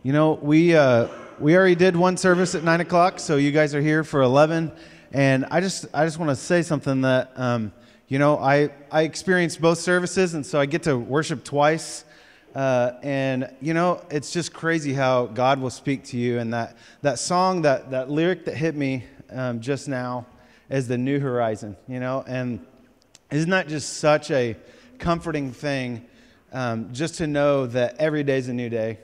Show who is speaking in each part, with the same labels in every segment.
Speaker 1: You know, we already did one service at 9 o'clock, so you guys are here for 11. And I just want to say something that, I experienced both services, and so I get to worship twice. It's just crazy how God will speak to you. And that song, that lyric that hit me just now is The New Horizon, and isn't that just such a comforting thing, just to know that every day's a new day,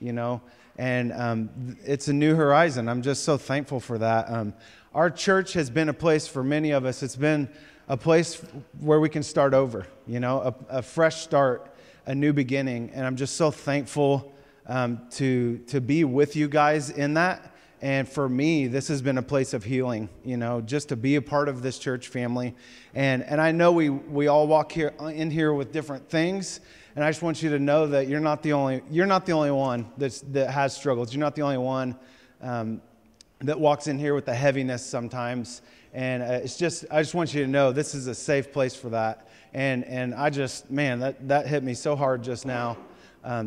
Speaker 1: and it's a new horizon. I'm just so thankful for that. Our church has been a place for many of us. It's been a place where we can start over, a fresh start, a new beginning. And I'm just so thankful to be with you guys in that. And for me, this has been a place of healing, just to be a part of this church family. And I know we all walk in here with different things. And I just want you to know that you're not the only one that has struggles. You're not the only one that walks in here with the heaviness sometimes. And I just want you to know this is a safe place for that. And I just, man, that hit me so hard just now.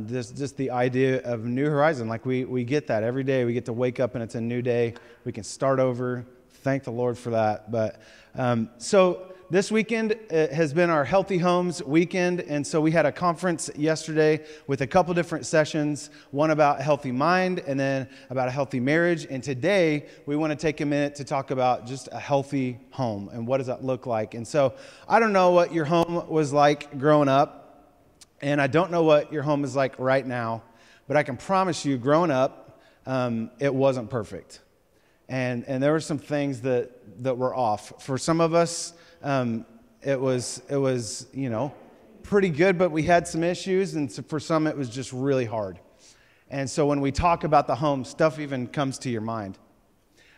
Speaker 1: Just the idea of New Horizon. Like we get that every day. We get to wake up and it's a new day. We can start over. Thank the Lord for that. But so this weekend has been our Healthy Homes weekend. And so we had a conference yesterday with a couple different sessions, one about a healthy mind and then about a healthy marriage. And today we want to take a minute to talk about just a healthy home and what does that look like. And so I don't know what your home was like growing up, and I don't know what your home is like right now, but I can promise you growing up, it wasn't perfect. And there were some things that were off. For some of us, it was pretty good, but we had some issues, and so for some it was just really hard. And so when we talk about the home, stuff even comes to your mind.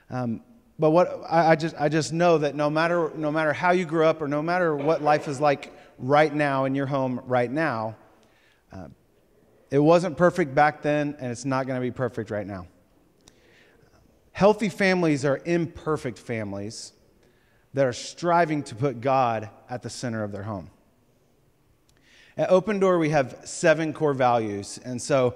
Speaker 1: But what I just know that no matter how you grew up or no matter what life is like right now in your home right now, it wasn't perfect back then, and it's not going to be perfect right now. Healthy families are imperfect families that are striving to put God at the center of their home. At Open Door, we have 7 core values. And so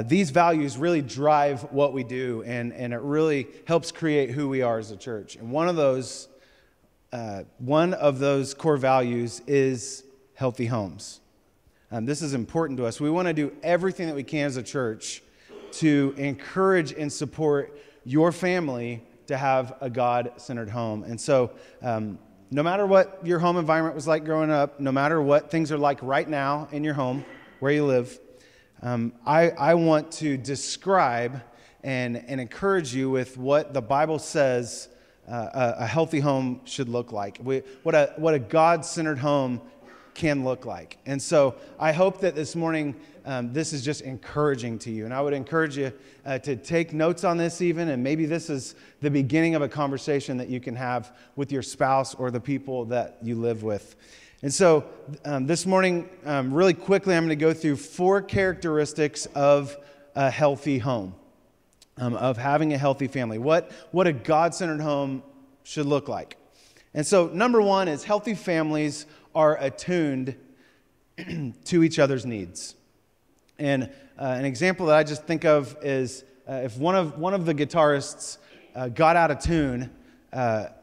Speaker 1: these values really drive what we do, and it really helps create who we are as a church. And one of those core values is healthy homes. This is important to us. We want to do everything that we can as a church to encourage and support your family to have a God-centered home. And so no matter what your home environment was like growing up, no matter what things are like right now in your home, where you live, I want to describe and encourage you with what the Bible says a healthy home should look like, what a God-centered home can look like. And so I hope that this morning this is just encouraging to you. And I would encourage you to take notes on this even, and maybe this is the beginning of a conversation that you can have with your spouse or the people that you live with. And so this morning, really quickly, I'm going to go through 4 characteristics of a healthy home, of having a healthy family, what a God-centered home should look like. And so number 1 is healthy families are attuned to each other's needs. And an example that I just think of is if one of the guitarists got out of tune,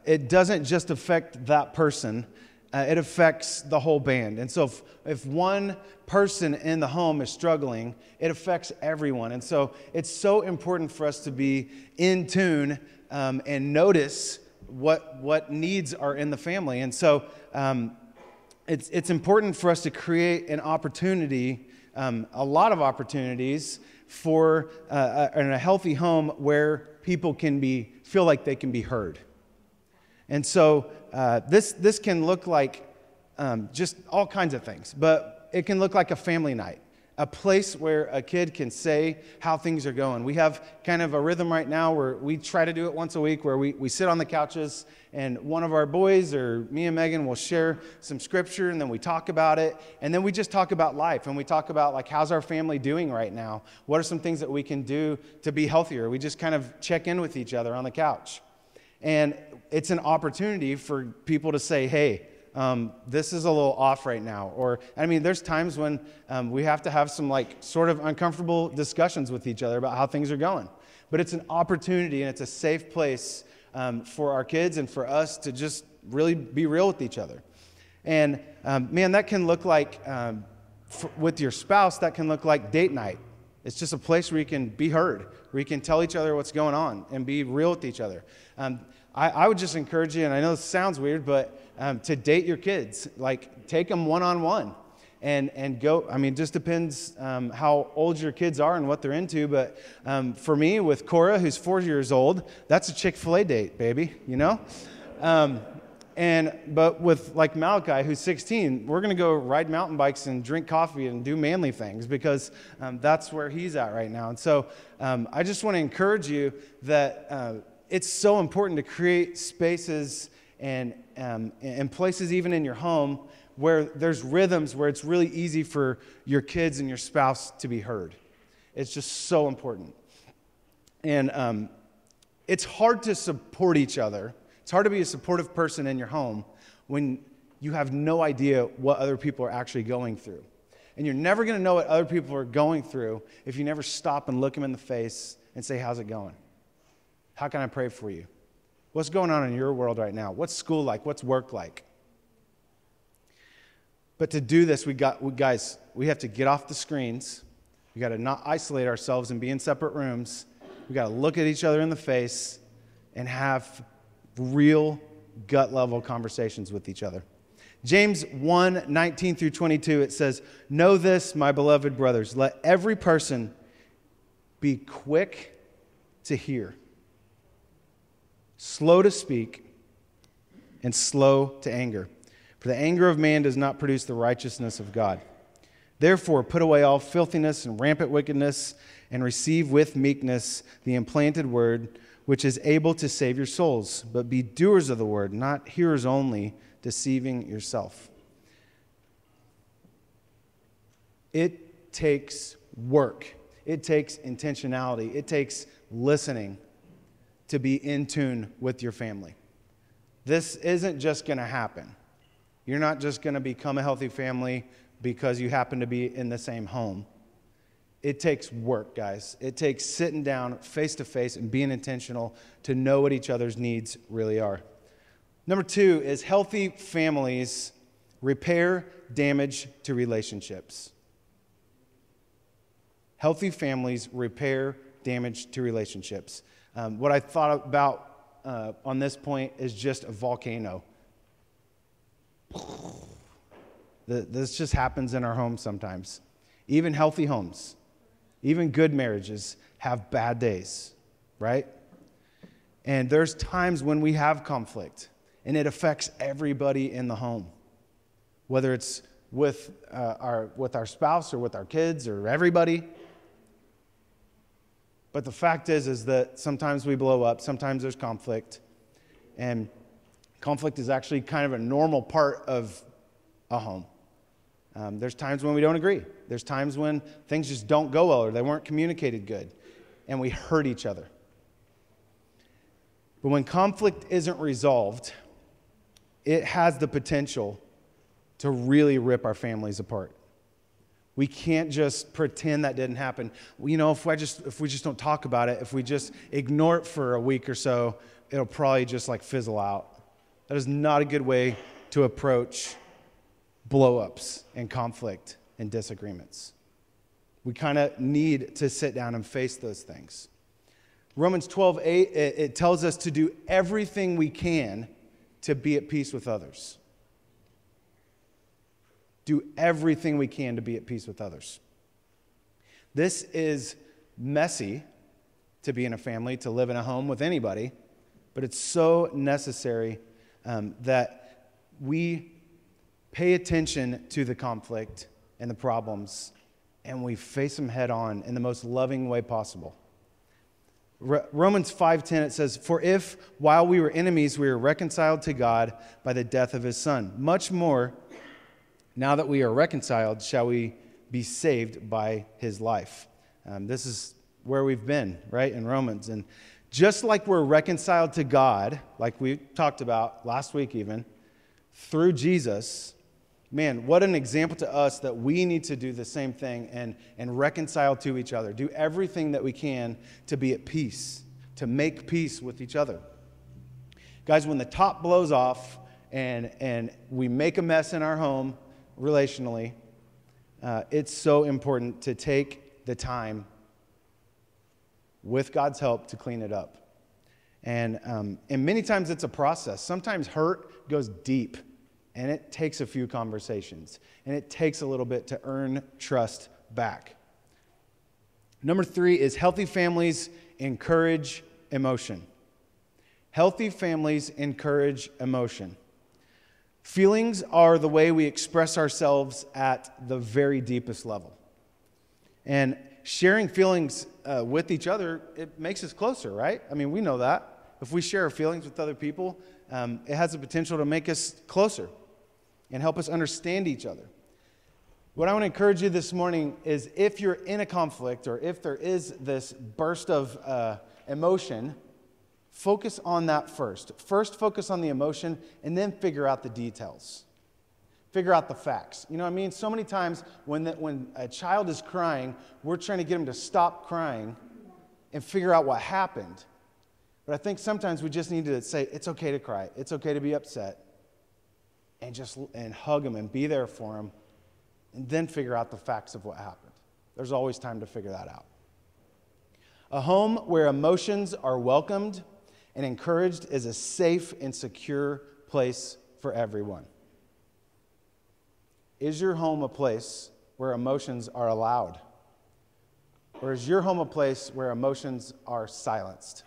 Speaker 1: it doesn't just affect that person, it affects the whole band. And so if one person in the home is struggling, it affects everyone. And so it's so important for us to be in tune and notice what needs are in the family. And so it's important for us to create an opportunity, a lot of opportunities for in a healthy home where people can feel like they can be heard. And so this can look like just all kinds of things, but it can look like a family night, a place where a kid can say how things are going. We have kind of a rhythm right now where we try to do it once a week, where we sit on the couches and one of our boys or me and Megan will share some scripture, and then we talk about it, and then we just talk about life, and we talk about like, how's our family doing right now? What are some things that we can do to be healthier? We just kind of check in with each other on the couch. And it's an opportunity for people to say, hey, this is a little off right now. Or, I mean, there's times when we have to have some like sort of uncomfortable discussions with each other about how things are going. But it's an opportunity and it's a safe place for our kids and for us to just really be real with each other. And man, that can look like, with your spouse, that can look like date night. It's just a place where you can be heard, where you can tell each other what's going on and be real with each other. I would just encourage you, and I know this sounds weird, but to date your kids. Like, take them one-on-one and go. I mean, just depends how old your kids are and what they're into. But for me, with Cora, who's 4 years old, that's a Chick-fil-A date, baby, you know? But with like Malachi, who's 16, we're going to go ride mountain bikes and drink coffee and do manly things because that's where he's at right now. And so I just want to encourage you that it's so important to create spaces and places even in your home where there's rhythms where it's really easy for your kids and your spouse to be heard. It's just so important. And it's hard to support each other. It's hard to be a supportive person in your home when you have no idea what other people are actually going through. And you're never going to know what other people are going through if you never stop and look them in the face and say, how's it going? How can I pray for you? What's going on in your world right now? What's school like? What's work like? But to do this, we have to get off the screens. We got to not isolate ourselves and be in separate rooms. We got to look at each other in the face and have real gut-level conversations with each other. James 1:19 through 22, it says, "Know this, my beloved brothers, let every person be quick to hear, slow to speak, and slow to anger. For the anger of man does not produce the righteousness of God. Therefore, put away all filthiness and rampant wickedness, and receive with meekness the implanted word, which is able to save your souls. But be doers of the word, not hearers only, deceiving yourself." It takes work. It takes intentionality. It takes listening to be in tune with your family. This isn't just going to happen. You're not just going to become a healthy family because you happen to be in the same home. It takes work, guys. It takes sitting down face to face and being intentional to know what each other's needs really are. Number 2 is healthy families repair damage to relationships. Healthy families repair damage to relationships. What I thought about on this point is just a volcano. This just happens in our homes sometimes. Even healthy homes. Even good marriages have bad days, right? And there's times when we have conflict, and it affects everybody in the home, whether it's with our spouse or with our kids or everybody. But the fact is that sometimes we blow up, sometimes there's conflict, and conflict is actually kind of a normal part of a home. There's times when we don't agree. There's times when things just don't go well or they weren't communicated good, and we hurt each other. But when conflict isn't resolved, it has the potential to really rip our families apart. We can't just pretend that didn't happen. You know, if we just don't talk about it, if we just ignore it for a week or so, it'll probably just like fizzle out. That is not a good way to approach blow-ups and conflict and disagreements. We kind of need to sit down and face those things. Romans 12:8, it tells us to do everything we can to be at peace with others. Do everything we can to be at peace with others. This is messy to be in a family, to live in a home with anybody, but it's so necessary that we pay attention to the conflict and the problems, and we face them head on in the most loving way possible. Romans 5:10, it says, "For if, while we were enemies, we were reconciled to God by the death of his Son, much more, now that we are reconciled, shall we be saved by his life." This is where we've been, right, in Romans. And just like we're reconciled to God, like we talked about last week even, through Jesus, man, what an example to us that we need to do the same thing and reconcile to each other. Do everything that we can to be at peace, to make peace with each other. Guys, when the top blows off and we make a mess in our home relationally, it's so important to take the time with God's help to clean it up. And many times it's a process. Sometimes hurt goes deep, and it takes a few conversations, and it takes a little bit to earn trust back. Number 3 is healthy families encourage emotion. Healthy families encourage emotion. Feelings are the way we express ourselves at the very deepest level. And sharing feelings with each other, it makes us closer, right? I mean, we know that. If we share our feelings with other people, it has the potential to make us closer and help us understand each other. What I want to encourage you this morning is if you're in a conflict or if there is this burst of emotion, focus on that first. First, focus on the emotion and then figure out the details. Figure out the facts. You know what I mean? So many times when a child is crying, we're trying to get them to stop crying and figure out what happened. But I think sometimes we just need to say, it's okay to cry. It's okay to be upset. And hug them and be there for them. And then figure out the facts of what happened. There's always time to figure that out. A home where emotions are welcomed and encouraged is a safe and secure place for everyone. Is your home a place where emotions are allowed? Or is your home a place where emotions are silenced?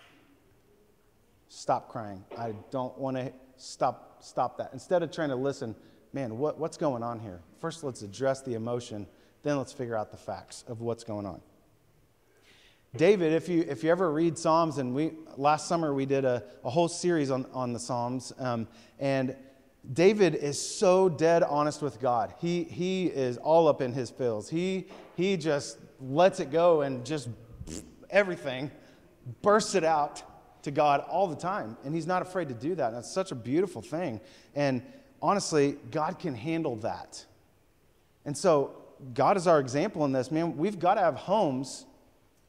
Speaker 1: Stop crying. I don't want to stop that. Instead of trying to listen, man, what's going on here? First, let's address the emotion. Then let's figure out the facts of what's going on. David, if you ever read Psalms, and last summer we did a whole series on the Psalms, and David is so dead honest with God. He is all up in his feels. He just lets it go and just everything, bursts it out to God all the time. And he's not afraid to do that. And that's such a beautiful thing. And honestly, God can handle that. And so God is our example in this. Man, we've got to have homes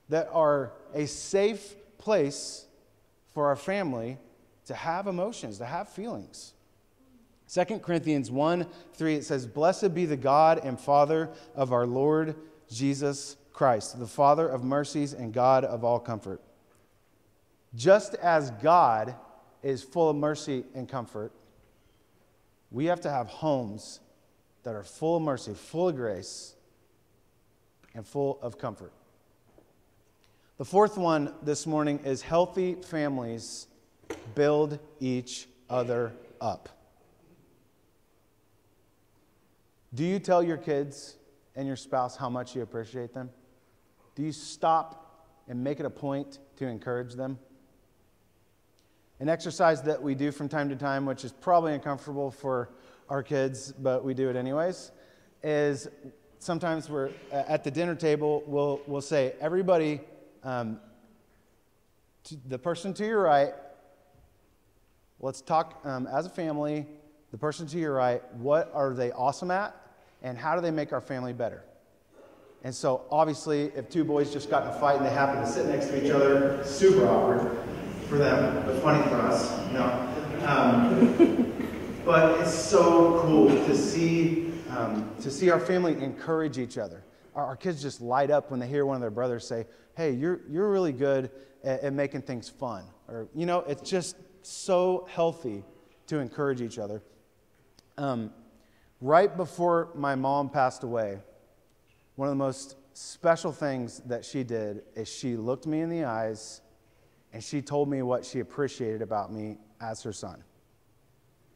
Speaker 1: that are a safe place for our family to have emotions, to have feelings. 2 Corinthians 1:3, it says, "Blessed be the God and Father of our Lord Jesus Christ, the Father of mercies and God of all comfort." Just as God is full of mercy and comfort, we have to have homes that are full of mercy, full of grace, and full of comfort. The fourth one this morning is healthy families build each other up. Do you tell your kids and your spouse how much you appreciate them? Do you stop and make it a point to encourage them? An exercise that we do from time to time, which is probably uncomfortable for our kids, but we do it anyways, is sometimes we're at the dinner table, we'll say, everybody, the person to your right, let's talk as a family, the person to your right, what are they awesome at, and how do they make our family better? And so, obviously, if two boys just got in a fight and they happen to sit next to each other, super awkward for them, but funny for us. No. But it's so cool to see our family encourage each other. Our kids just light up when they hear one of their brothers say, "Hey, you're really good at making things fun." Or, it's just so healthy to encourage each other. Right before my mom passed away, one of the most special things that she did is she looked me in the eyes and she told me what she appreciated about me as her son.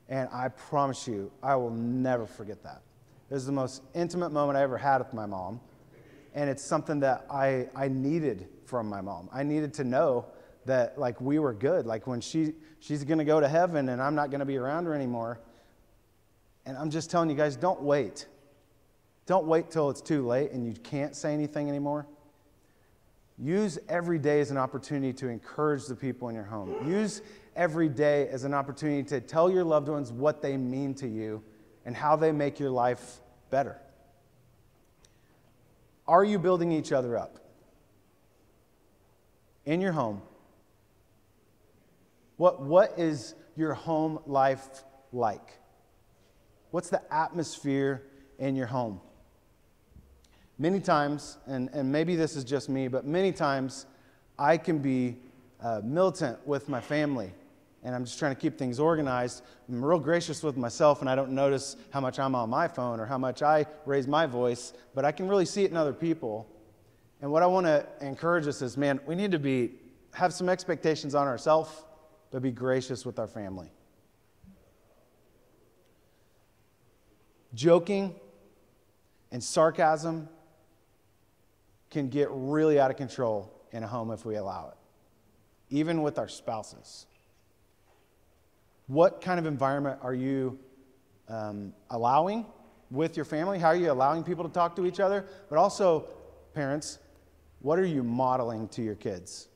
Speaker 1: And I promise you, I will never forget that. It was the most intimate moment I ever had with my mom. And it's something that I needed from my mom. I needed to know that, we were good. When she's going to go to heaven and I'm not going to be around her anymore. And I'm just telling you guys, don't wait. Don't wait till it's too late and you can't say anything anymore. Use every day as an opportunity to encourage the people in your home. Use every day as an opportunity to tell your loved ones what they mean to you and how they make your life better. Are you building each other up? In your home, what is your home life like? What's the atmosphere in your home? Many times, and maybe this is just me, but many times I can be militant with my family, and I'm just trying to keep things organized. I'm real gracious with myself, and I don't notice how much I'm on my phone or how much I raise my voice, but I can really see it in other people. And what I want to encourage us is, man, we need to have some expectations on ourselves, but be gracious with our family. Joking and sarcasm can get really out of control in a home if we allow it, even with our spouses. What kind of environment are you allowing with your family? How are you allowing people to talk to each other? But also, parents, what are you modeling to your kids?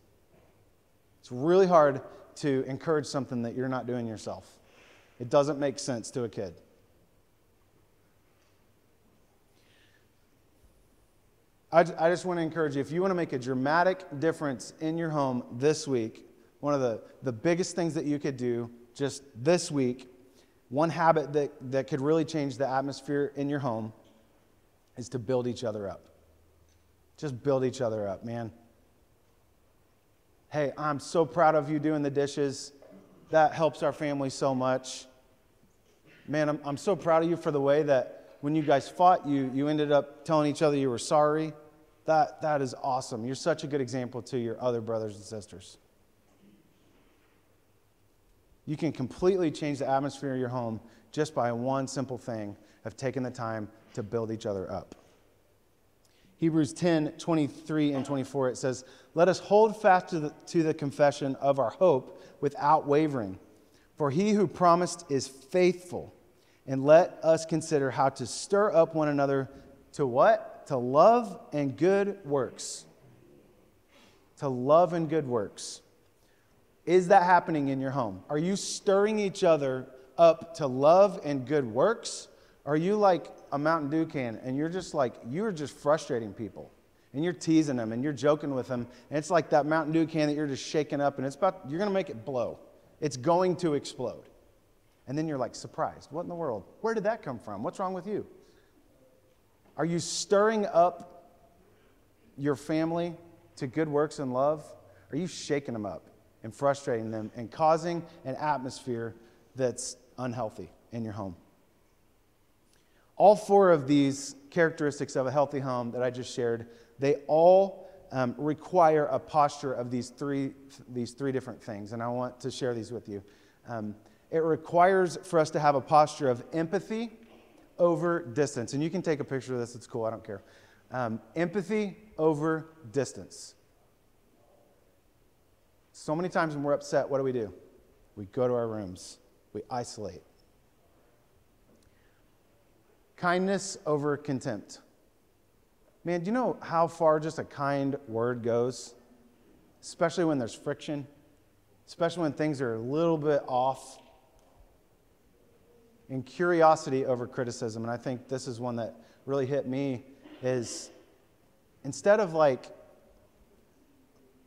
Speaker 1: It's really hard to encourage something that you're not doing yourself. It doesn't make sense to a kid. I just want to encourage you, if you want to make a dramatic difference in your home this week, one of the biggest things that you could do just this week, one habit that could really change the atmosphere in your home is to build each other up. Just build each other up, man. Hey, I'm so proud of you doing the dishes. That helps our family so much. Man, I'm so proud of you for the way that when you guys fought, you ended up telling each other you were sorry. That is awesome. You're such a good example to your other brothers and sisters. You can completely change the atmosphere of your home just by one simple thing of taking the time to build each other up. Hebrews 10:23 and 24, it says, "Let us hold fast to the confession of our hope without wavering. For he who promised is faithful. And let us consider how to stir up one another to what? To love and good works." To love and good works. Is that happening in your home? Are you stirring each other up to love and good works? Are you like a Mountain Dew can and you're just frustrating people and you're teasing them and you're joking with them, and it's like that Mountain Dew can that you're just shaking up and you're going to make it blow. It's going to explode. And then you're like surprised. What in the world? Where did that come from? What's wrong with you? Are you stirring up your family to good works and love? Are you shaking them up and frustrating them and causing an atmosphere that's unhealthy in your home? All four of these characteristics of a healthy home that I just shared, they all require a posture of these three different things, and I want to share these with you. It requires for us to have a posture of empathy over distance. And you can take a picture of this. It's cool. I don't care. Empathy over distance. So many times when we're upset, what do? We go to our rooms. We isolate. Kindness over contempt. Man, do you know how far just a kind word goes? Especially when there's friction. Especially when things are a little bit off. And curiosity over criticism. And I think this is one that really hit me, is instead of like,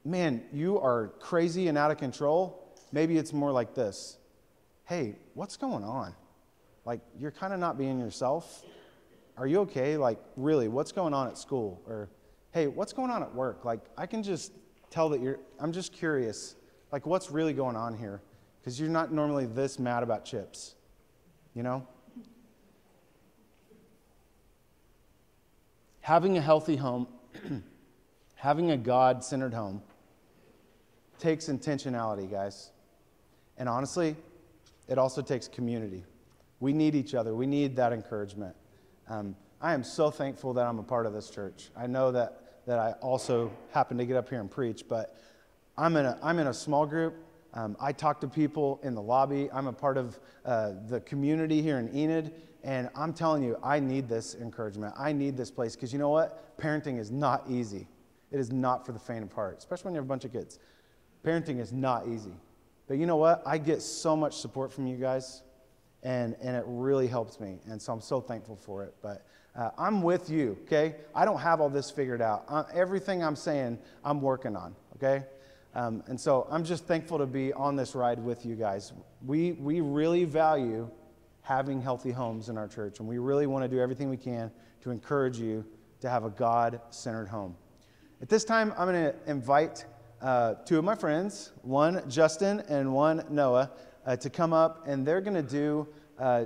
Speaker 1: man, you are crazy and out of control, maybe it's more like this. Hey, what's going on? Like, you're kind of not being yourself. Are you okay? Like, really, what's going on at school? Or, hey, what's going on at work? Like, I can just tell that I'm just curious. Like, what's really going on here? Because you're not normally this mad about chips. You know? Having a healthy home, having a God-centered home, takes intentionality, guys. And honestly, it also takes community. We need each other. We need that encouragement. I am so thankful that I'm a part of this church. I know that I also happen to get up here and preach, but I'm in a small group. I talk to people in the lobby. I'm a part of the community here in Enid, and I'm telling you, I need this encouragement. I need this place, because you know what? Parenting is not easy. It is not for the faint of heart, especially when you have a bunch of kids. Parenting is not easy. But you know what? I get so much support from you guys, and it really helps me. And so I'm so thankful for it. But I'm with you, okay? I don't have all this figured out. Everything I'm saying, I'm working on, okay? And so I'm just thankful to be on this ride with you guys. We really value having healthy homes in our church, and we really want to do everything we can to encourage you to have a God-centered home. At this time, I'm going to invite two of my friends, one Justin and one Noah, to come up, and they're going to do,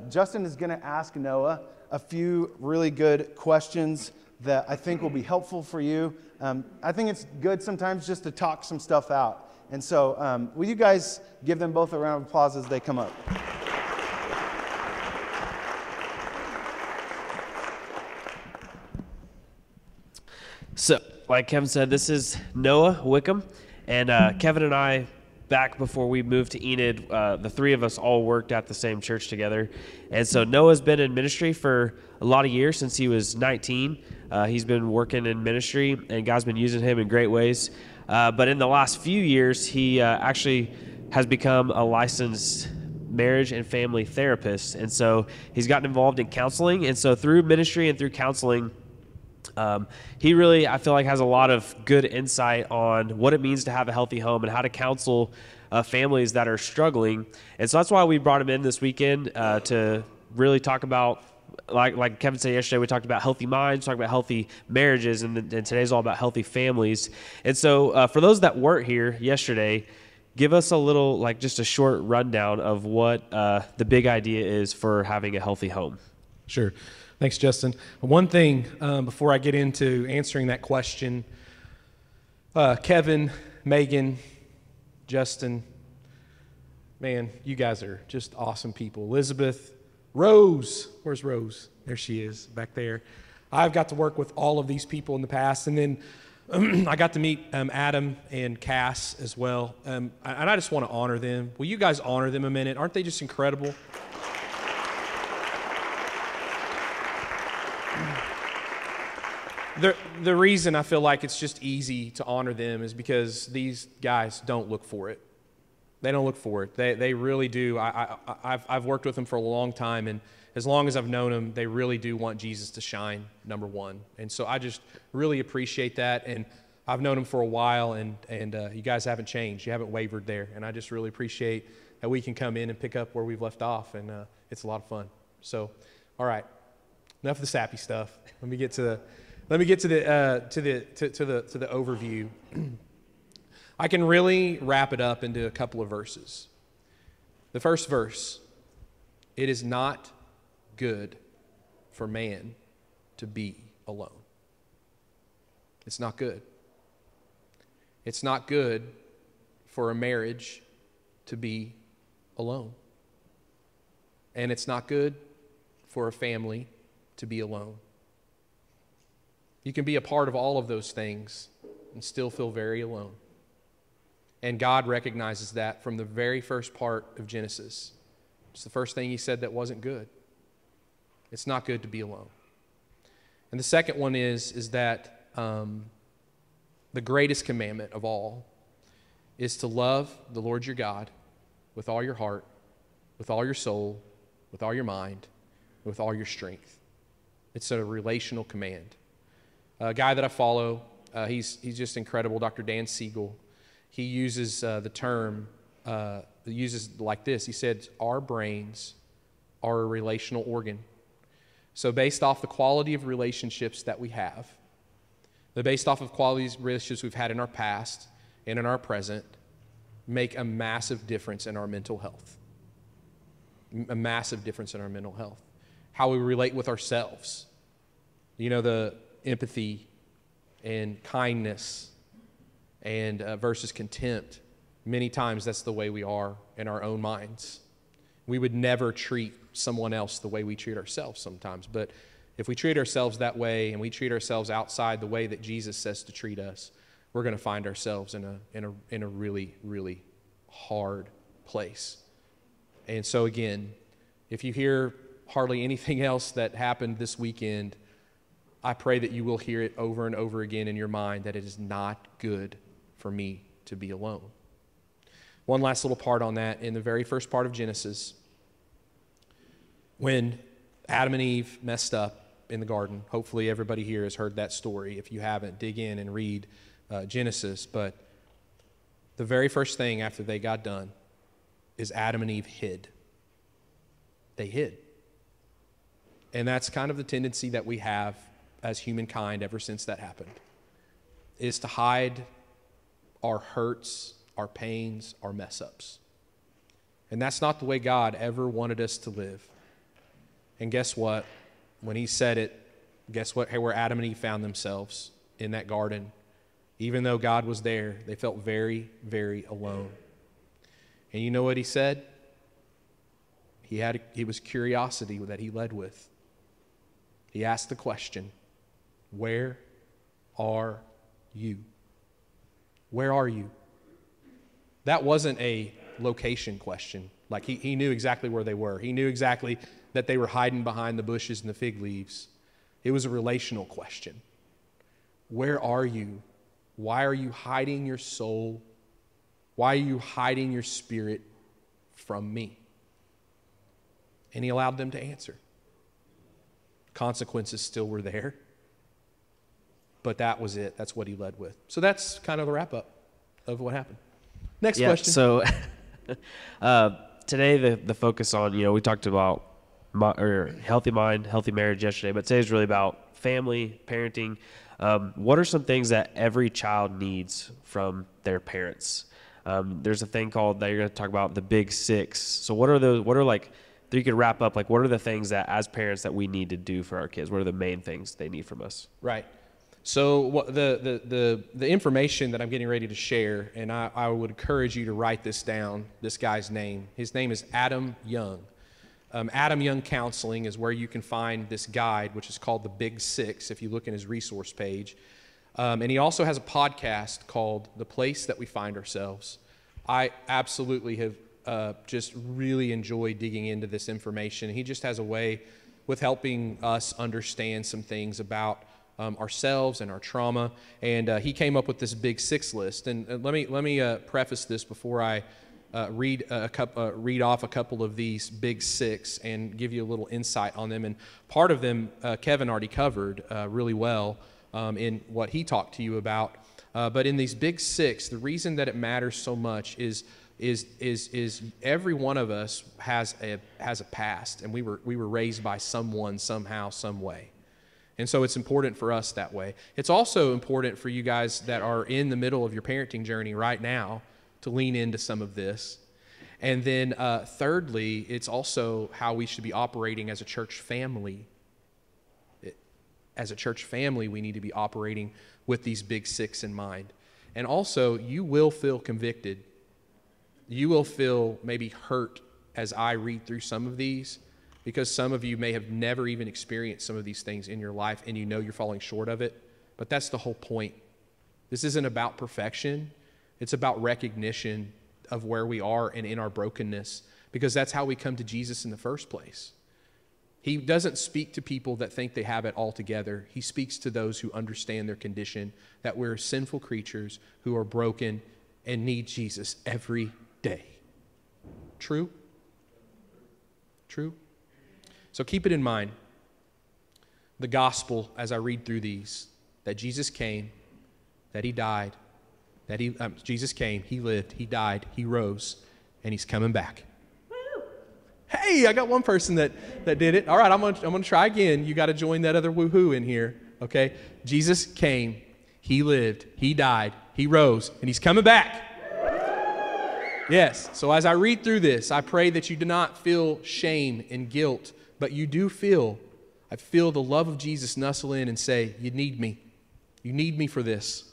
Speaker 1: Justin is going to ask Noah a few really good questions that I think will be helpful for you. I think it's good sometimes just to talk some stuff out. And so will you guys give them both a round of applause as they come up?
Speaker 2: So, like Kevin said, this is Noah Wickham, and Kevin and I, back before we moved to Enid, the three of us all worked at the same church together. And so Noah's been in ministry for a lot of years, since he was 19. He's been working in ministry, and God's been using him in great ways. But in the last few years, he actually has become a licensed marriage and family therapist. And so he's gotten involved in counseling. And so through ministry and through counseling, he really, I feel like, has a lot of good insight on what it means to have a healthy home and how to counsel families that are struggling. And so that's why we brought him in this weekend to really talk about, like Kevin said yesterday, we talked about healthy minds, talked about healthy marriages, and today's all about healthy families. And so for those that weren't here yesterday, give us a little, like just a short rundown of what the big idea is for having a healthy home.
Speaker 3: Sure. Thanks, Justin. One thing before I get into answering that question, Kevin, Megan, Justin, man, you guys are just awesome people. Elizabeth, Rose, where's Rose? There she is, back there. I've got to work with all of these people in the past, and then I got to meet Adam and Cass as well, and I just want to honor them. Will you guys honor them a minute? Aren't they just incredible? The reason I feel like it's just easy to honor them is because these guys don't look for it. They don't look for it. They really do. I've worked with them for a long time, and as long as I've known them, they really do want Jesus to shine, number one. And so I just really appreciate that, and I've known them for a while, and you guys haven't changed. You haven't wavered there, and I just really appreciate that we can come in and pick up where we've left off, and it's a lot of fun. So, all right, enough of the sappy stuff. Let me get to the overview. I can really wrap it up into a couple of verses. The first verse, it is not good for man to be alone. It's not good. It's not good for a marriage to be alone. And it's not good for a family to be alone. You can be a part of all of those things and still feel very alone. And God recognizes that from the very first part of Genesis. It's the first thing he said that wasn't good. It's not good to be alone. And the second one is that the greatest commandment of all is to love the Lord your God with all your heart, with all your soul, with all your mind, with all your strength. It's a relational command. A guy that I follow, he's just incredible, Dr. Dan Siegel. He uses the term, uses like this. He said, our brains are a relational organ. So based off the quality of relationships that we have, based off of quality of relationships we've had in our past and in our present, make a massive difference in our mental health. A massive difference in our mental health. How we relate with ourselves. You know, the empathy and kindness and versus contempt. Many times that's the way we are in our own minds. We would never treat someone else the way we treat ourselves sometimes. But if we treat ourselves that way and we treat ourselves outside the way that Jesus says to treat us, we're going to find ourselves in a really, really hard place. And so again, if you hear hardly anything else that happened this weekend, I pray that you will hear it over and over again in your mind that it is not good for me to be alone. One last little part on that. In the very first part of Genesis, when Adam and Eve messed up in the garden, hopefully everybody here has heard that story. If you haven't, dig in and read Genesis. But the very first thing after they got done is Adam and Eve hid. They hid. And that's kind of the tendency that we have as humankind ever since that happened, is to hide our hurts, our pains, our mess-ups. And that's not the way God ever wanted us to live. And guess what? When he said it, guess what? Where Adam and Eve found themselves in that garden. Even though God was there, they felt very, very alone. And you know what he said? He was curiosity that he led with. He asked the question, where are you? Where are you? That wasn't a location question. Like he knew exactly where they were. He knew exactly that they were hiding behind the bushes and the fig leaves. It was a relational question. Where are you? Why are you hiding your soul? Why are you hiding your spirit from me? And he allowed them to answer. Consequences still were there. But that was it. That's what he led with. So that's kind of the wrap up of what happened. Next question.
Speaker 2: So today the focus on, we talked about healthy mind, healthy marriage yesterday, but today's really about family, parenting. What are some things that every child needs from their parents? There's a thing called that you're going to talk about, the Big Six. So what are those? What are you could wrap up, what are the things that as parents that we need to do for our kids? What are the main things they need from us?
Speaker 3: Right. So what the information that I'm getting ready to share, and I would encourage you to write this down, this guy's name. His name is Adam Young. Adam Young Counseling is where you can find this guide, which is called The Big Six, if you look in his resource page. And he also has a podcast called The Place That We Find Ourselves. I absolutely have just really enjoyed digging into this information. He just has a way with helping us understand some things about ourselves and our trauma. And he came up with this Big Six list. And let me preface this before I read off a couple of these Big Six and give you a little insight on them. And part of them Kevin already covered really well in what he talked to you about. But in these Big Six, the reason that it matters so much is every one of us has a past, and we were raised by someone, somehow, some way. And so it's important for us that way. It's also important for you guys that are in the middle of your parenting journey right now to lean into some of this. And then thirdly, it's also how we should be operating as a church family. As a church family, we need to be operating with these Big Six in mind. And also, you will feel convicted. You will feel maybe hurt as I read through some of these, because some of you may have never even experienced some of these things in your life, and you know you're falling short of it. But that's the whole point. This isn't about perfection. It's about recognition of where we are and in our brokenness, because that's how we come to Jesus in the first place. He doesn't speak to people that think they have it all together. He speaks to those who understand their condition, that we're sinful creatures who are broken and need Jesus every day. True? True? So keep it in mind, the gospel, as I read through these, that Jesus came, that he died, Jesus came, he lived, he died, he rose, and he's coming back. Woo! Hey, I got one person that did it. All right, I'm gonna try again. You got to join that other woohoo in here, okay? Jesus came, he lived, he died, he rose, and he's coming back. Yes, so as I read through this, I pray that you do not feel shame and guilt, but you do feel the love of Jesus nestle in and say, you need me. You need me for this.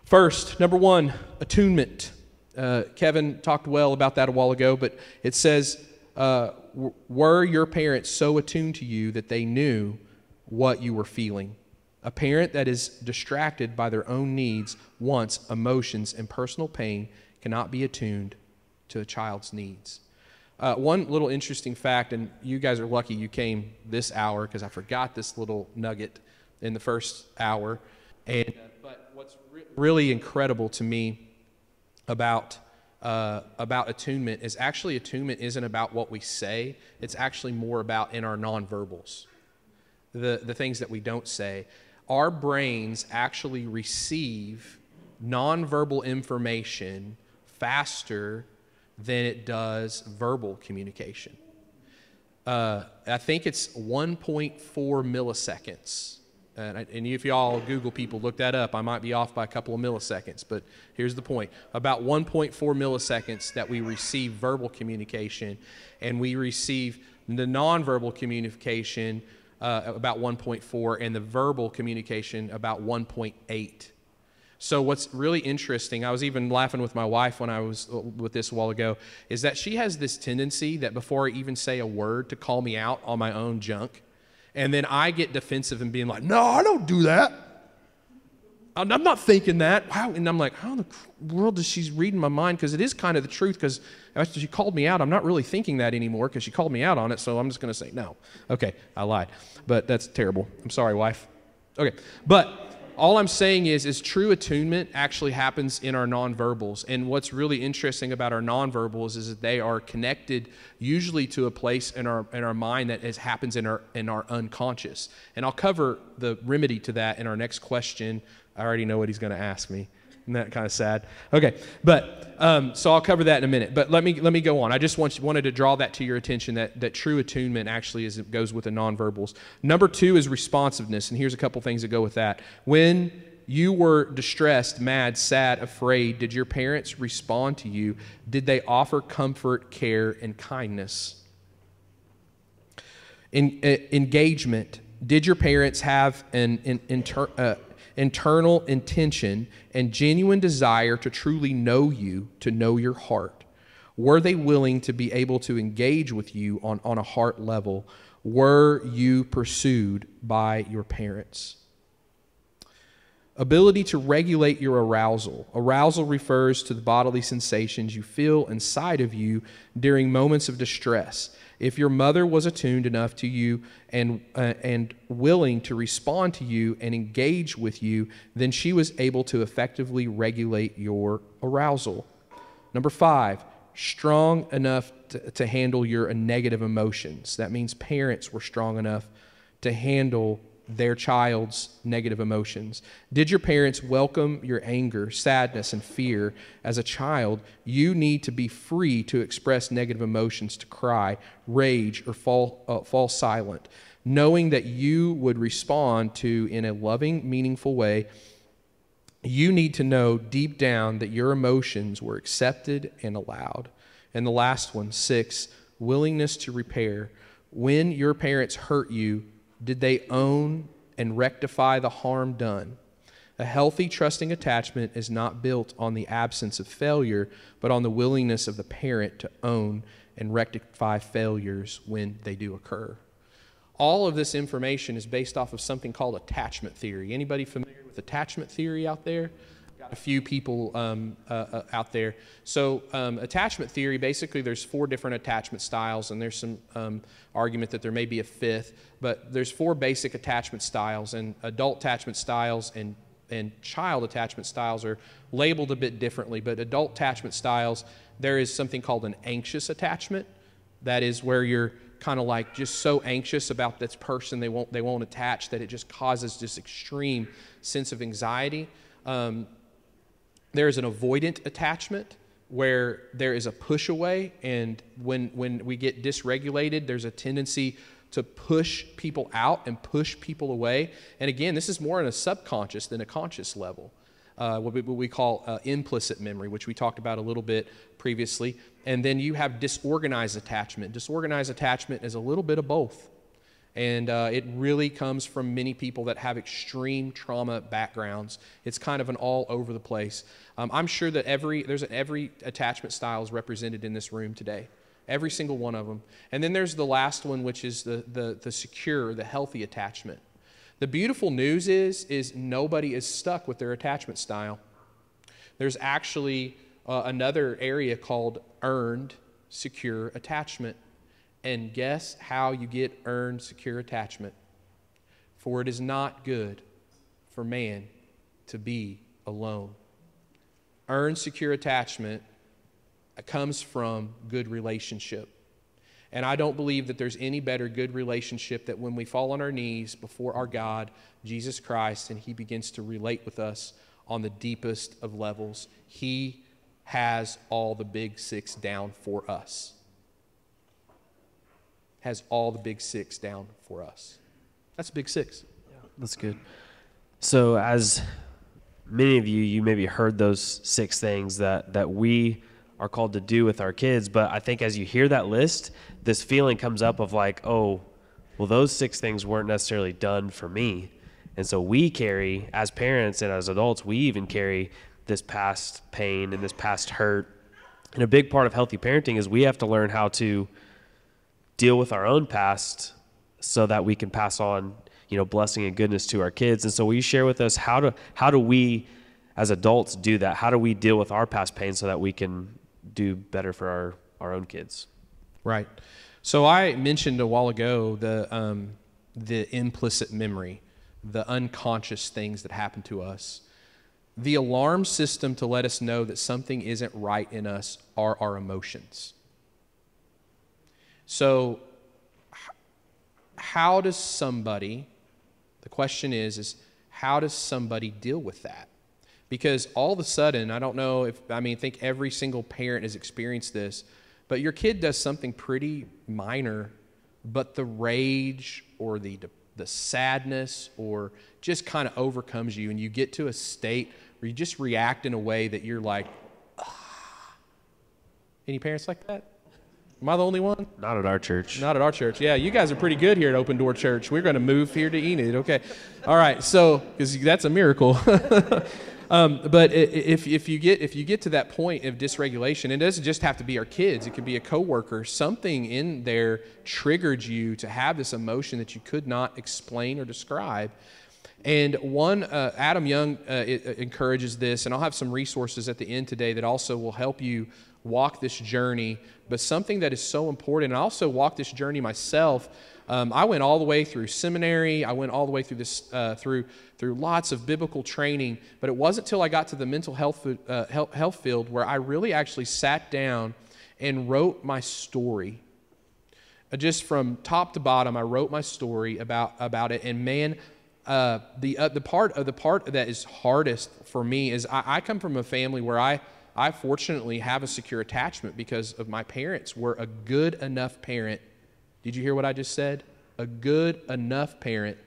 Speaker 3: First, number one, attunement. Kevin talked well about that a while ago, but it says, were your parents so attuned to you that they knew what you were feeling? A parent that is distracted by their own needs, wants, emotions, and personal pain cannot be attuned to a child's needs. One little interesting fact, and you guys are lucky you came this hour because I forgot this little nugget. in the first hour. And but what's really incredible to me about attunement is actually attunement isn't about what we say. It's actually more about in our nonverbals, the things that we don't say. Our brains actually receive nonverbal information faster than it does verbal communication. I think it's 1.4 milliseconds. And if y'all Google people, look that up. I might be off by a couple of milliseconds, but here's the point. About 1.4 milliseconds that we receive verbal communication, and we receive the nonverbal communication about 1.4, and the verbal communication about 1.8. So what's really interesting, I was even laughing with my wife when I was with this a while ago, is that she has this tendency that before I even say a word to call me out on my own junk. And then I get defensive and being like, no, I don't do that. I'm not thinking that. Wow. And I'm like, how in the world is she reading my mind? Because it is kind of the truth, because after she called me out, I'm not really thinking that anymore because she called me out on it, so I'm just going to say no. Okay, I lied. But that's terrible. I'm sorry, wife. Okay, but all I'm saying is true attunement actually happens in our nonverbals. And what's really interesting about our nonverbals is that they are connected usually to a place in our mind that happens in our unconscious. And I'll cover the remedy to that in our next question. I already know what he's going to ask me. Isn't that kind of sad? Okay, but so I'll cover that in a minute. But let me go on. I just wanted to draw that to your attention that true attunement actually goes with the nonverbals. Number 2 is responsiveness, and here's a couple things that go with that. When you were distressed, mad, sad, afraid, did your parents respond to you? Did they offer comfort, care, and kindness? Engagement. Did your parents have an internal intention and genuine desire to truly know you, to know your heart? Were they willing to be able to engage with you on a heart level? Were you pursued by your parents? Ability to regulate your arousal. Arousal refers to the bodily sensations you feel inside of you during moments of distress. If your mother was attuned enough to you and willing to respond to you and engage with you, then she was able to effectively regulate your arousal. Number 5, strong enough to handle your negative emotions. That means parents were strong enough to handle their child's negative emotions. Did your parents welcome your anger, sadness, and fear as a child? You need to be free to express negative emotions, to cry, rage, or fall silent, knowing that you would respond to in a loving, meaningful way. You need to know deep down that your emotions were accepted and allowed. And the last one, 6, willingness to repair. When your parents hurt you, did they own and rectify the harm done? A healthy, trusting attachment is not built on the absence of failure, but on the willingness of the parent to own and rectify failures when they do occur. All of this information is based off of something called attachment theory. Anybody familiar with attachment theory out there? Got a few people out there. So attachment theory, basically there's 4 different attachment styles, and there's some argument that there may be a 5th, but there's 4 basic attachment styles, and adult attachment styles and child attachment styles are labeled a bit differently. But adult attachment styles, there is something called an anxious attachment. That is where you're kind of like just so anxious about this person they won't attach that it just causes this extreme sense of anxiety. There is an avoidant attachment where there is a push away, and when we get dysregulated, there's a tendency to push people out and push people away. And again, this is more on a subconscious than a conscious level, what we call implicit memory, which we talked about a little bit previously. And then you have disorganized attachment. Disorganized attachment is a little bit of both. And it really comes from many people that have extreme trauma backgrounds. It's kind of an all over the place. I'm sure that every attachment style is represented in this room today. Every single one of them. And then there's the last one, which is the secure, the healthy attachment. The beautiful news is nobody is stuck with their attachment style. There's actually another area called earned secure attachment. And guess how you get earned secure attachment? For it is not good for man to be alone. Earned secure attachment comes from good relationship. And I don't believe that there's any better good relationship that when we fall on our knees before our God, Jesus Christ, and He begins to relate with us on the deepest of levels, He has all the big six down for us. Has all the big six down for us. That's a big six.
Speaker 2: Yeah, that's good. So as many of you maybe heard those 6 things that we are called to do with our kids, but I think as you hear that list, this feeling comes up of like, oh, well, those 6 things weren't necessarily done for me. And so we carry, as parents and as adults, we even carry this past pain and this past hurt. And a big part of healthy parenting is we have to learn how to deal with our own past so that we can pass on, blessing and goodness to our kids. And so will you share with us how do we as adults do that? How do we deal with our past pain so that we can do better for our own kids?
Speaker 3: Right. So I mentioned a while ago the implicit memory, the unconscious things that happen to us. The alarm system to let us know that something isn't right in us are our emotions. So how does somebody, the question is how does somebody deal with that? Because all of a sudden, I think every single parent has experienced this, but your kid does something pretty minor, but the rage or the sadness or just kind of overcomes you, and you get to a state where you just react in a way that you're like, ah. Any parents like that? Am I the only one?
Speaker 2: Not at our church.
Speaker 3: Not at our church. Yeah, you guys are pretty good here at Open Door Church. We're going to move here to Enid. Okay. All right. So, because that's a miracle. But if you get to that point of dysregulation, it doesn't just have to be our kids. It could be a coworker. Something in there triggered you to have this emotion that you could not explain or describe. And Adam Young encourages this, and I'll have some resources at the end today that also will help you walk this journey. But something that is so important, and I also walked this journey myself. I went all the way through seminary. I went all the way through this through lots of biblical training. But it wasn't until I got to the mental health field where I really actually sat down and wrote my story. Just from top to bottom, I wrote my story about it. And man, the part that is hardest for me is I come from a family where I fortunately have a secure attachment because of my parents were a good enough parent. Did you hear what I just said? A good enough parent.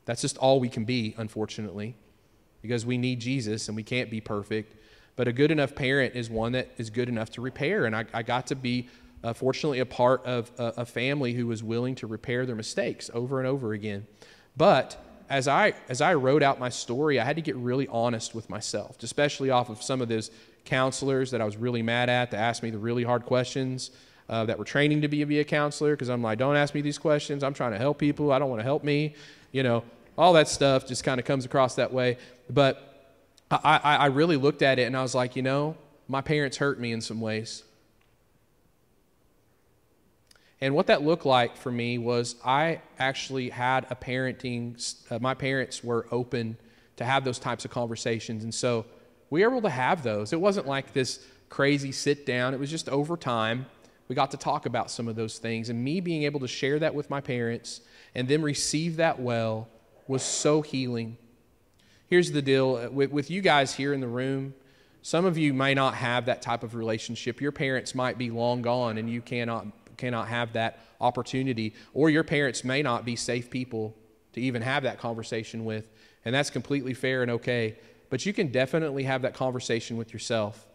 Speaker 3: That's just all we can be, unfortunately, because we need Jesus and we can't be perfect. But a good enough parent is one that is good enough to repair. And I got to be, fortunately, a part of a family who was willing to repair their mistakes over and over again. But as I wrote out my story, I had to get really honest with myself, especially off of some of those counselors that I was really mad at that asked me the really hard questions. That were training to be a counselor, because I'm like, don't ask me these questions. I'm trying to help people. I don't want to help me. All that stuff just kind of comes across that way. But I really looked at it and I was like, my parents hurt me in some ways. And what that looked like for me was I actually had a parenting, my parents were open to have those types of conversations. And so we were able to have those. It wasn't like this crazy sit down. It was just over time. We got to talk about some of those things, and me being able to share that with my parents and them receive that well was so healing. Here's the deal. With you guys here in the room, some of you may not have that type of relationship. Your parents might be long gone, and you cannot have that opportunity, or your parents may not be safe people to even have that conversation with, and that's completely fair and okay. But you can definitely have that conversation with yourself.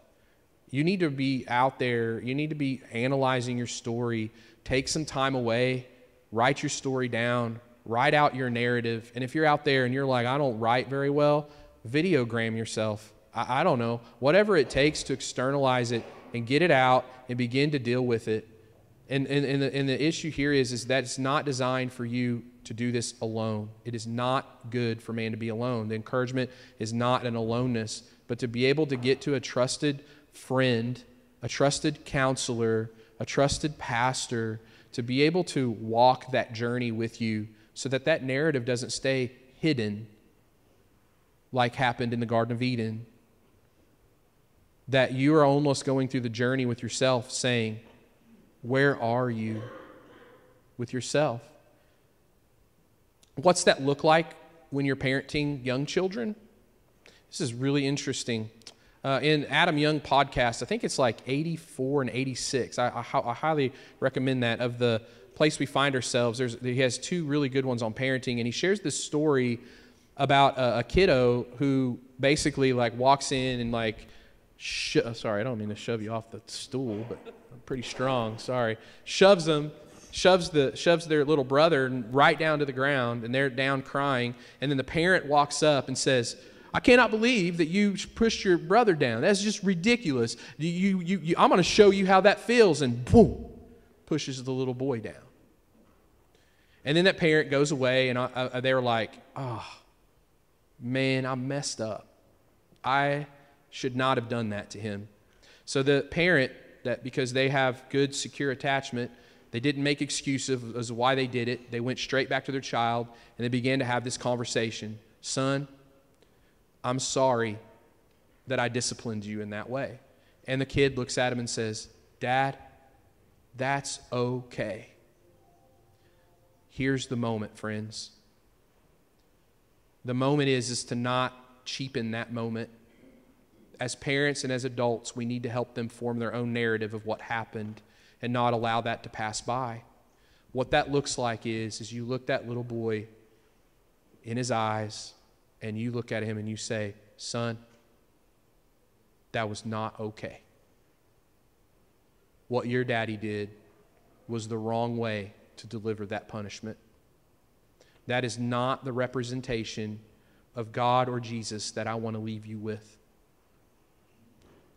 Speaker 3: You need to be out there. You need to be analyzing your story. Take some time away. Write your story down. Write out your narrative. And if you're out there and you're like, I don't write very well, videogram yourself. I don't know. Whatever it takes to externalize it and get it out and begin to deal with it. And the issue here is that it's not designed for you to do this alone. It is not good for man to be alone. The encouragement is not an aloneness, but to be able to get to a trusted friend, a trusted counselor, a trusted pastor, to be able to walk that journey with you so that that narrative doesn't stay hidden like happened in the Garden of Eden. That you are almost going through the journey with yourself saying, where are you with yourself? What's that look like when you're parenting young children? This is really interesting. In Adam Young podcast, I think it's like 84 and 86. I highly recommend that, of the place we find ourselves. He has two really good ones on parenting, and he shares this story about a kiddo who basically like walks in and like, sorry, I don't mean to shove you off the stool, but I'm pretty strong. Sorry, shoves their little brother right down to the ground, and they're down crying. And then the parent walks up and says, I cannot believe that you pushed your brother down. That's just ridiculous. I'm going to show you how that feels. And boom, pushes the little boy down. And then that parent goes away, and they were like, oh, man, I messed up. I should not have done that to him. So the parent, that because they have good, secure attachment, they didn't make excuses as to why they did it. They went straight back to their child, and they began to have this conversation. Son, I'm sorry that I disciplined you in that way. And the kid looks at him and says, Dad, that's okay. Here's the moment, friends. The moment is to not cheapen that moment. As parents and as adults, we need to help them form their own narrative of what happened and not allow that to pass by. What that looks like is you look that little boy in his eyes, and you look at him and you say, son, that was not okay. What your daddy did was the wrong way to deliver that punishment. That is not the representation of God or Jesus that I want to leave you with.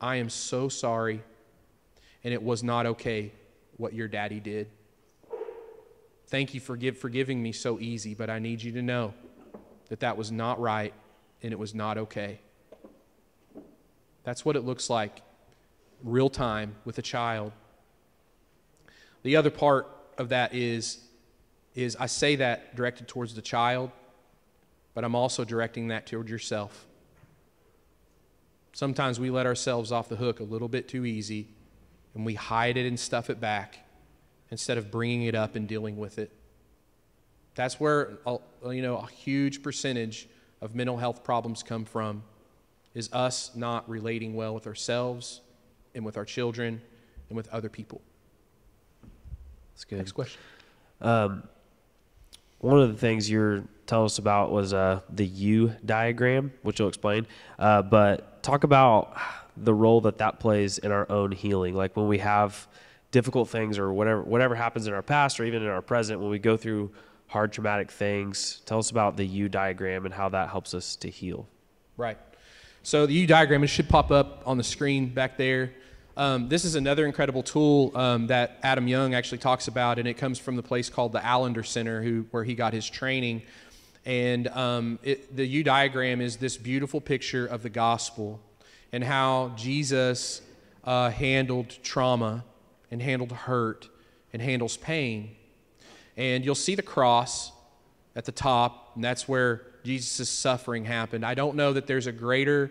Speaker 3: I am so sorry, and it was not okay what your daddy did. Thank you for forgiving me so easy, but I need you to know that that was not right and it was not okay. That's what it looks like real time with a child. The other part of that is I say that directed towards the child, but I'm also directing that toward yourself. Sometimes we let ourselves off the hook a little bit too easy, and we hide it and stuff it back instead of bringing it up and dealing with it. That's where a huge percentage of mental health problems come from, is us not relating well with ourselves and with our children and with other people.
Speaker 2: That's good.
Speaker 3: Next question.
Speaker 2: One of the things you're telling us about was the U diagram, which you'll explain. But talk about the role that plays in our own healing. Like when we have difficult things or whatever happens in our past or even in our present, when we go through hard traumatic things, tell us about the U diagram and how that helps us to heal.
Speaker 3: Right. So the U diagram, it should pop up on the screen back there. This is another incredible tool that Adam Young actually talks about, and it comes from the place called the Allender Center, where he got his training. And the U diagram is this beautiful picture of the gospel and how Jesus handled trauma and handled hurt and handles pain. And you'll see the cross at the top, and that's where Jesus' suffering happened. I don't know that there's a greater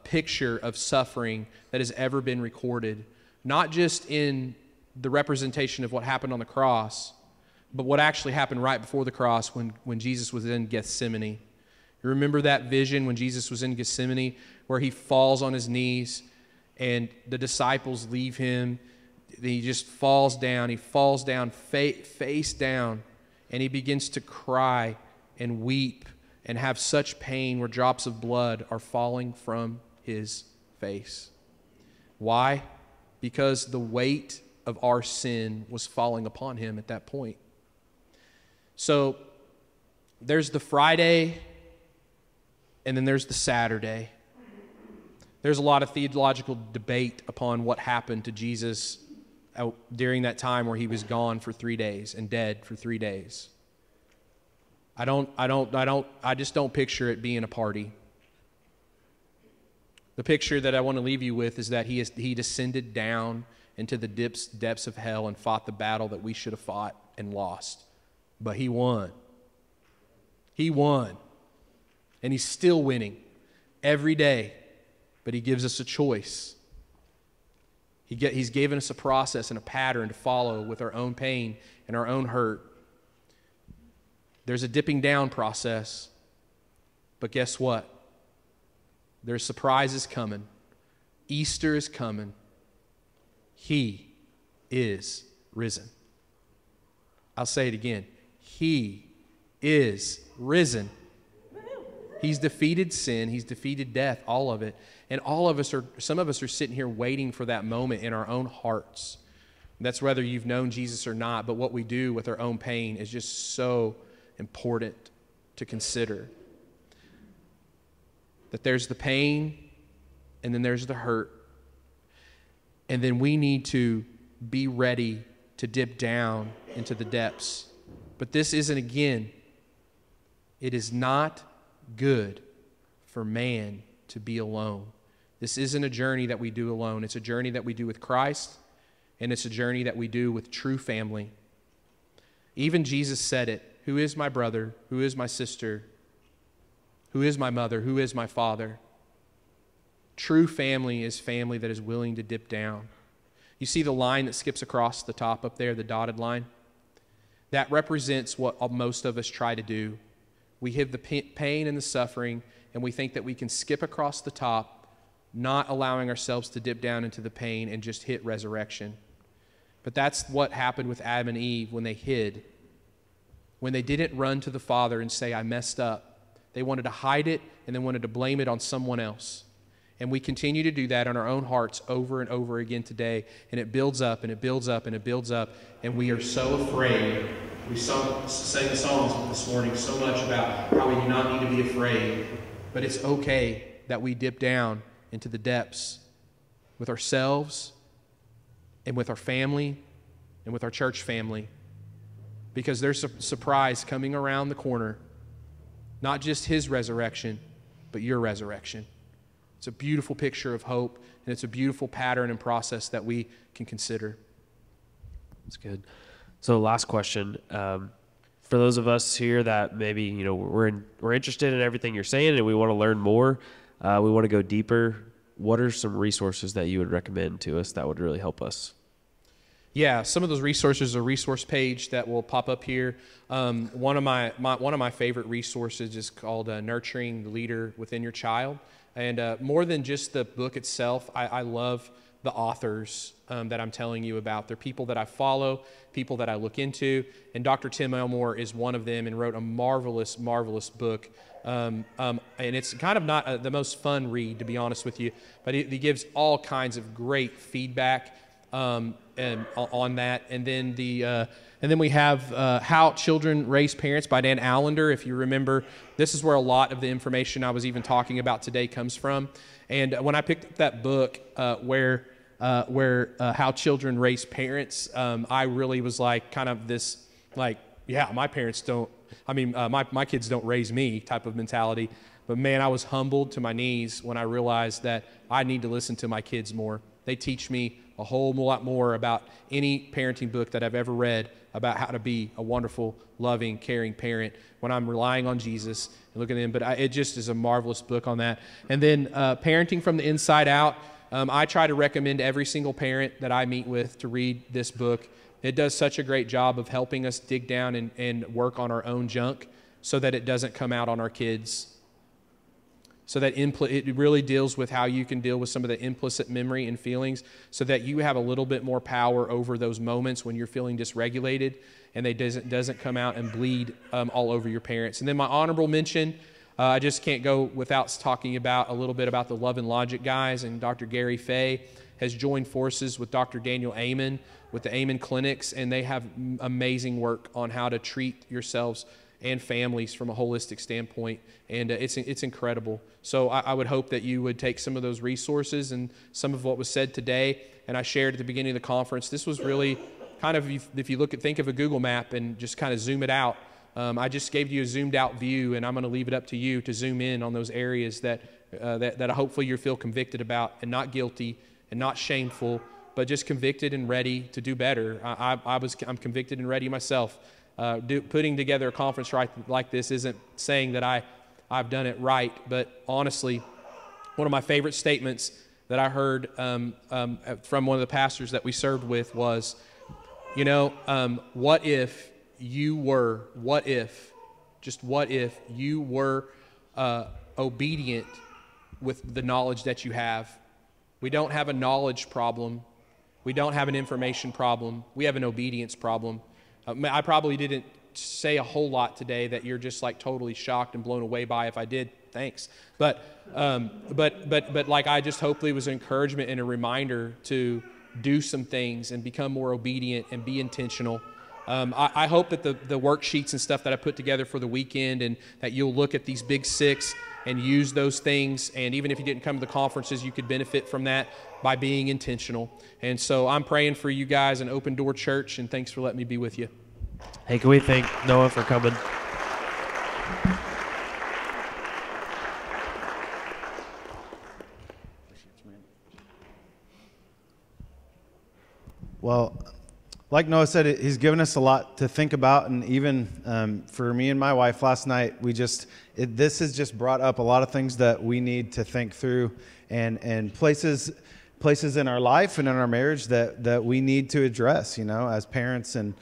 Speaker 3: picture of suffering that has ever been recorded, not just in the representation of what happened on the cross, but what actually happened right before the cross when Jesus was in Gethsemane. You remember that vision when Jesus was in Gethsemane where he falls on his knees and the disciples leave him. He just falls down. He falls down face down, and he begins to cry and weep and have such pain where drops of blood are falling from his face. Why? Because the weight of our sin was falling upon him at that point. So there's the Friday, and then there's the Saturday. There's a lot of theological debate upon what happened to Jesus during that time where he was gone for 3 days and dead for 3 days. I just don't picture it being a party. The picture that I want to leave you with is that he descended down into the depths of hell and fought the battle that we should have fought and lost but he won. He won. And he's still winning every day, but he gives us a choice. He's given us a process and a pattern to follow with our own pain and our own hurt. There's a dipping down process, but guess what? There's surprises coming. Easter is coming. He is risen. I'll say it again. He is risen. He's defeated sin. He's defeated death, all of it. And some of us are sitting here waiting for that moment in our own hearts. That's whether you've known Jesus or not, but what we do with our own pain is just so important to consider. That there's the pain, and then there's the hurt. And then we need to be ready to dip down into the depths. But this isn't, again, it is not good for man to be alone. This isn't a journey that we do alone. It's a journey that we do with Christ, and it's a journey that we do with true family. Even Jesus said it. Who is my brother? Who is my sister? Who is my mother? Who is my father? True family is family that is willing to dip down. You see the line that skips across the top up there, the dotted line? That represents what most of us try to do. We have the pain and the suffering, and we think that we can skip across the top, not allowing ourselves to dip down into the pain and just hit resurrection. But that's what happened with Adam and Eve when they hid. When they didn't run to the Father and say, I messed up. They wanted to hide it and then wanted to blame it on someone else. And we continue to do that in our own hearts over and over again today. And it builds up and it builds up and it builds up. And we are so afraid. We sang the songs this morning so much about how we do not need to be afraid. But it's okay that we dip down into the depths with ourselves and with our family and with our church family. Because there's a surprise coming around the corner. Not just his resurrection, but your resurrection. It's a beautiful picture of hope, and it's a beautiful pattern and process that we can consider.
Speaker 2: That's good. So last question. For those of us here that maybe, we're interested in everything you're saying and we want to learn more, we want to go deeper, what are some resources that you would recommend to us that would really help us?
Speaker 3: Yeah, some of those resources, a resource page that will pop up here. One of my favorite resources is called Nurturing the Leader Within Your Child. And more than just the book itself, I love the authors that I'm telling you about. They're people that I follow, people that I look into. And Dr. Tim Elmore is one of them and wrote a marvelous, marvelous book. And it's kind of not the most fun read, to be honest with you, but he gives all kinds of great feedback and on that. And then we have How Children Raise Parents by Dan Allender. If you remember, this is where a lot of the information I was even talking about today comes from. And when I picked up that book, where How Children Raise Parents, I really was like kind of this, like, yeah, my parents don't, my kids don't raise me type of mentality. But man, I was humbled to my knees when I realized that I need to listen to my kids more. They teach me a whole lot more about any parenting book that I've ever read about how to be a wonderful, loving, caring parent when I'm relying on Jesus and looking at him. But it just is a marvelous book on that. And then Parenting from the Inside Out. I try to recommend every single parent that I meet with to read this book. It does such a great job of helping us dig down and work on our own junk so that it doesn't come out on our kids. So that it really deals with how you can deal with some of the implicit memory and feelings so that you have a little bit more power over those moments when you're feeling dysregulated and they doesn't come out and bleed all over your parents. And then my honorable mention, I just can't go without talking about a little bit about the Love and Logic guys. And Dr. Gary Fay has joined forces with Dr. Daniel Amen with the Amen Clinics, and they have amazing work on how to treat yourselves and families from a holistic standpoint, and it's incredible. So I would hope that you would take some of those resources and some of what was said today, and I shared at the beginning of the conference. This was really kind of, if you think of a Google map and just kind of zoom it out, I just gave you a zoomed out view, and I'm going to leave it up to you to zoom in on those areas that hopefully you feel convicted about, and not guilty and not shameful, but just convicted and ready to do better. I'm convicted and ready myself Putting together a conference like this isn't saying that I've done it right, but honestly, one of my favorite statements that I heard from one of the pastors that we served with was, what if you were obedient with the knowledge that you have? We don't have a knowledge problem. We don't have an information problem. We have an obedience problem. I probably didn't say a whole lot today that you're just like totally shocked and blown away by. If I did, thanks. But like, I just hopefully it was an encouragement and a reminder to do some things and become more obedient and be intentional. I hope that the worksheets and stuff that I put together for the weekend, and that you'll look at these big six and use those things. And even if you didn't come to the conferences, you could benefit from that by being intentional. And so I'm praying for you guys in Open Door Church, and thanks for letting me be with you.
Speaker 2: Hey, can we thank Noah for coming?
Speaker 1: Well, like Noah said, he's given us a lot to think about, and even for me and my wife last night, this has just brought up a lot of things that we need to think through, and places in our life and in our marriage that we need to address, as parents, and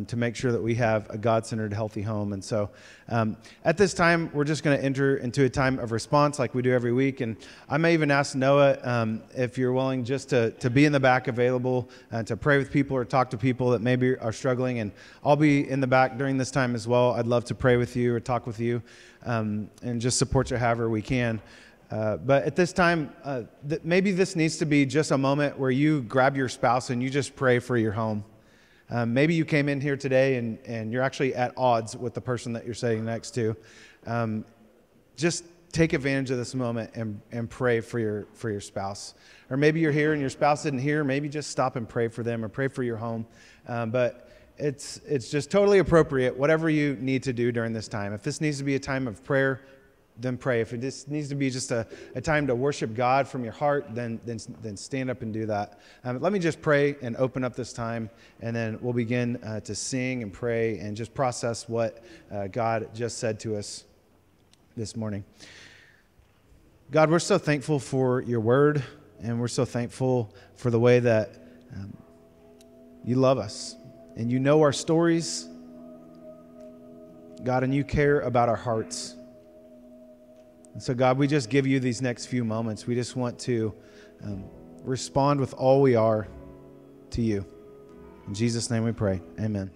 Speaker 1: to make sure that we have a God-centered, healthy home. And so at this time, we're just going to enter into a time of response like we do every week. And I may even ask Noah if you're willing just to be in the back available to pray with people or talk to people that maybe are struggling. And I'll be in the back during this time as well. I'd love to pray with you or talk with you and just support you however we can. But at this time, maybe this needs to be just a moment where you grab your spouse and you just pray for your home. Maybe you came in here today and you're actually at odds with the person that you're sitting next to. Just take advantage of this moment and pray for your spouse. Or maybe you're here and your spouse isn't here. Maybe just stop and pray for them or pray for your home. But it's just totally appropriate, whatever you need to do during this time. If this needs to be a time of prayer, then pray. If it just needs to be just a time to worship God from your heart, then stand up and do that. Let me just pray and open up this time, and then we'll begin to sing and pray and just process what God just said to us this morning. God, we're so thankful for your word, and we're so thankful for the way that you love us, and you know our stories, God, and you care about our hearts. And so, God, we just give you these next few moments. We just want to respond with all we are to you. In Jesus' name we pray. Amen.